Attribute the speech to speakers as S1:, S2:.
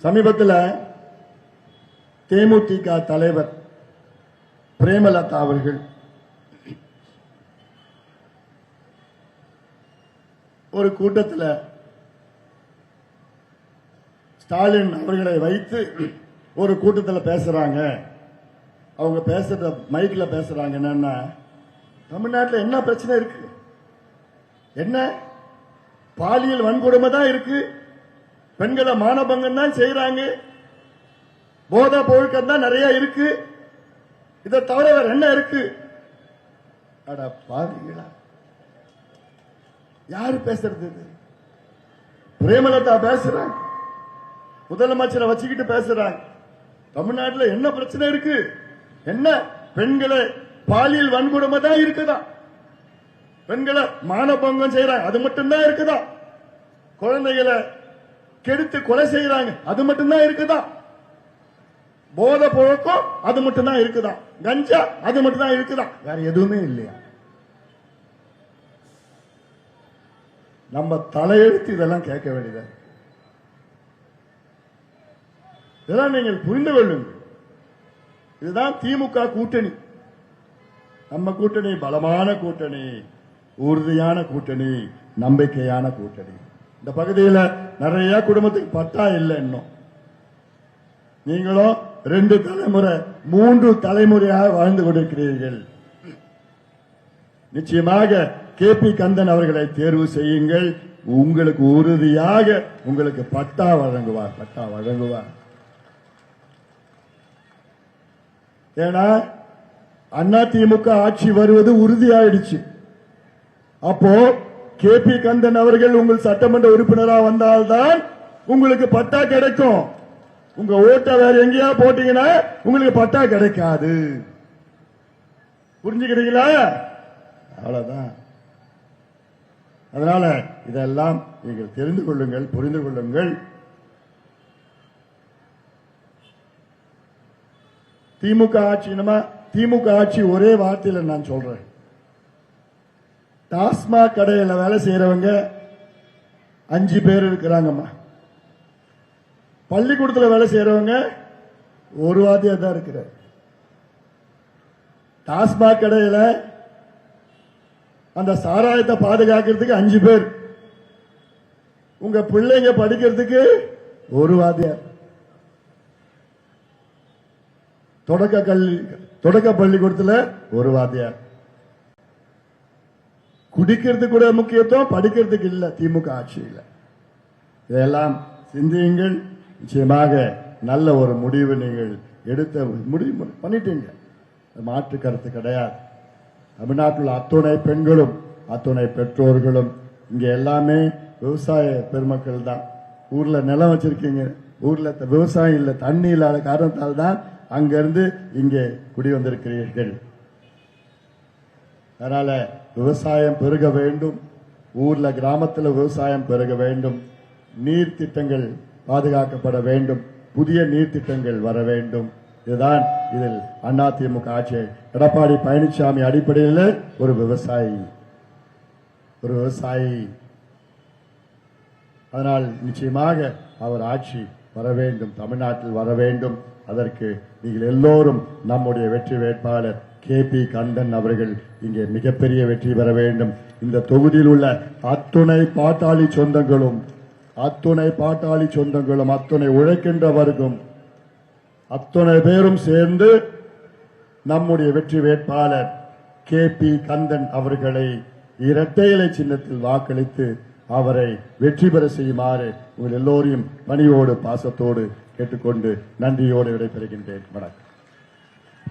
S1: சமீபத்தில் தேமுதிக தலைவர் பிரேமலதா அவர்கள் ஒரு கூட்டத்தில் ஸ்டாலின் அவர்களை வைத்து ஒரு கூட்டத்தில் பேசுறாங்க. அவங்க பேசுற மைக்ல பேசுறாங்க. என்னன்னா, தமிழ்நாட்டில் என்ன பிரச்சனை இருக்கு? என்ன பாலியல் வன்கொடுமை தான் இருக்கு, பெண்களை மானபங்கம் தான் செய்யறாங்க, போதை பொருட்கள் தான் நிறைய இருக்கு, இதை தவிர வேற என்ன இருக்கு? அட பாருங்களா, யாரு பேசுறது? பிரேமலதா பேசுறாங்க, முதலமைச்சரை வச்சுக்கிட்டு பேசுறாங்க. தமிழ்நாட்டில் என்ன பிரச்சனை இருக்கு? என்ன பெண்களை பாலியல் வன்கொடுமை தான் இருக்குதா, பெண்களை மானபங்கம் செய்யறாங்க, அது மட்டும்தான் இருக்குதா, குழந்தைகளை கெடுத்து கொலை செய்யறாங்க, அது மட்டும்தான் இருக்குதா, போதை பழக்கம் அது மட்டும்தான் இருக்குதா, கஞ்சா அது மட்டும்தான் இருக்குதா, வேற எதுவுமே இல்லையா? நம்ம தலையெழுத்து இதெல்லாம் கேட்க வேண்டியது. இதெல்லாம் நீங்கள் புரிந்து கொள்ளுங்கள். இதுதான் திமுக கூட்டணி. நம்ம கூட்டணி பலமான கூட்டணி, உறுதியான கூட்டணி, நம்பிக்கையான கூட்டணி. இந்த பகுதியில் நிறைய குடும்பத்துக்கு பட்டா இல்லை. இன்னும் நீங்களும் 2 தலைமுறை 3 தலைமுறையாக வாழ்ந்து கொண்டிருக்கிறீர்கள். நிச்சயமாக KP கந்தன் அவர்களை தேர்வு செய்யுங்கள். உங்களுக்கு உறுதியாக உங்களுக்கு பட்டா வழங்குவார், பட்டா வழங்குவார். ஏன்னா அதிமுக ஆட்சி வருவது உறுதியாயிடுச்சு. அப்போ KP கந்தன் அவர்கள் உங்கள் சட்டமன்ற உறுப்பினராக வந்தால்தான் உங்களுக்கு பட்டா கிடைக்கும். உங்க ஓட்டை வேற எங்கேயா போட்டீங்கன்னா உங்களுக்கு பட்டா கிடைக்காது. புரிஞ்சுக்கிறீங்களா? அவ்வளவுதான். அதனால இதெல்லாம் நீங்கள் தெரிந்து கொள்ளுங்கள், புரிந்து கொள்ளுங்கள். திமுக ஆட்சி திமுக ஆட்சி ஒரே வார்த்தையில் நான் சொல்றேன். டாஸ்மாக் கடையில் வேலை செய்யறவங்க 5 பேர் இருக்கிறாங்கம்மா. பள்ளிக்கூடத்தில் வேலை செய்யறவங்க ஒரு வாத்தியார் தான் இருக்கிறார். டாஸ்மாக் கடையில் அந்த சாராயத்தை பாதுகாக்கிறதுக்கு 5 பேர். உங்க பிள்ளைங்க படிக்கிறதுக்கு ஒரு வாத்தியார். தொடக்க பள்ளிக்கூடத்தில் ஒரு வாத்தியார். குடிக்கிறதுக்கு கூட முக்கியத்துவம், படிக்கிறதுக்கு இல்ல திமுக ஆட்சியில். இதெல்லாம் சிந்தியுங்கள். நிச்சயமாக நல்ல ஒரு முடிவு நீங்கள் எடுத்த முடிவு பண்ணிட்டீங்க, மாற்று கருத்து கிடையாது. தமிழ்நாட்டில் அத்துணை பெண்களும் அத்துணை பெற்றோர்களும் இங்க எல்லாமே விவசாய பெருமக்கள் தான். ஊர்ல நிலம் வச்சிருக்கீங்க, ஊர்ல விவசாயம் இல்ல, தண்ணி இல்லாத காரணத்தால் தான் அங்கிருந்து இங்கே குடி வந்திருக்கிறீர்கள். அதனால விவசாயம் பெருக வேண்டும், ஊர்ல கிராமத்தில் விவசாயம் பெருக வேண்டும், நீர் திட்டங்கள் பாதுகாக்கப்பட வேண்டும், புதிய நீர் திட்டங்கள் வர வேண்டும். இதுதான் இதில் அதிமுக ஆட்சி. எடப்பாடி பழனிசாமி அடிப்படையில் ஒரு விவசாயி. அதனால் நிச்சயமாக அவர் ஆட்சி வர வேண்டும், தமிழ்நாட்டில் வர வேண்டும். அதற்கு நீங்கள் எல்லோரும் நம்முடைய வெற்றி வேட்பாளர் KP கந்தன் அவர்கள் இங்கே மிகப்பெரிய வெற்றி பெற வேண்டும். இந்த தொகுதியில் உள்ள அத்துணை பாட்டாளி சொந்தங்களும் அத்துணை உழைக்கின்ற வர்க்கம் அத்துணை பேரும் சேர்ந்து நம்முடைய வெற்றி வேட்பாளர் KP கந்தன் அவர்களை இரட்டை இலை சின்னத்தில் வாக்களித்து அவரை வெற்றி பெற செய்யுமாறு உங்கள் எல்லோரையும் பணியோடு பாசத்தோடு கேட்டுக்கொண்டு நன்றியோடு விடைபெறுகின்றேன். வணக்கம்.